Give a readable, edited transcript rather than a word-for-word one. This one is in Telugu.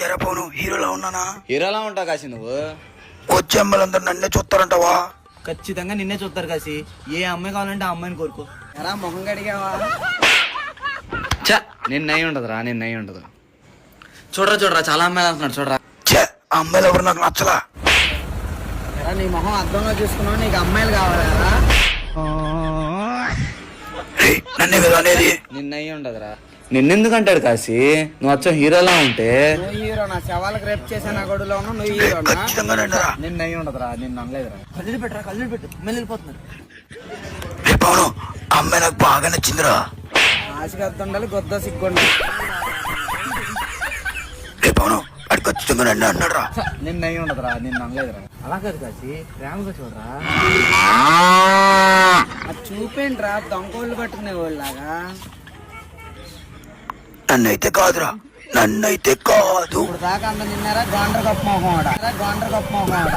ఎరా పోను హీరోలా ఉన్నానా? హీరోలా ఉంటావు కాసి నువ్వు. వచ్చే అమ్మాయిలందరూ నన్నే చూస్తారంటావా? ఖచ్చితంగా నిన్నే చూస్తారు కాసి. ఏ అమ్మాయి కావాలంటే ఆ అమ్మాయిని కోరుకో. ఎరా మొహం కడిగావా? చ నిన్నయ్యి ఉండదురా, నిన్నయ్యి ఉండదు. చూడరా చూడరా చాలా అమ్మాయిలు అంటున్నాడు చూడరా. ఛే, ఆ అమ్మాయిలు ఎవరు నాకు నచ్చలా. ఎరా నీ మొహం అద్దంలో చూసుకున్నావు, నీకు అమ్మాయిలు కావాలా? రేయ్, నన్నే కదా అనేది. నిన్నయ్యి ఉండదురా. నిన్నెందుకు అంటాడు కాసి? నువ్వు వచ్చావు హీరోలా ఉంటే. నువ్వు హీరో నా శవాలకు రేపు చేసిన గడులో ఉన్నావు, నువ్వు హీరో. ఖచ్చితంగా రండిరా. నిన్నయ్యి ఉండదురా, నిన్ను అనలేదురా. కళ్ళు పెట్టరా, కళ్ళు పెట్టు. అమ్మాయిలు వెళ్ళిపోతున్నారు. రే పవను, ఆ అమ్మాయి నాకు బాగా నచ్చిందిరా. ఆశగా ఉండాలి, గొద్ద సిగ్గుండాలి. రే పవను, అది ఖచ్చితంగా రండి అన్నాడు రా. నిన్నయ్యి ఉండదురా, నిన్ను అనలేదురా. అలా కాదు కాసి, ప్రేమగా చూడరా. అది చూపేంట్రా దొంగోళ్ళు పట్టుకునే వాళ్ళలాగా. నన్నైతే కాదురా, నన్నైతే కాదు. ఇప్పుడు దాకా అంత నిన్నారా గోండ్ర గొప్ప మొహం గోండ్ర గొప్ప మొహం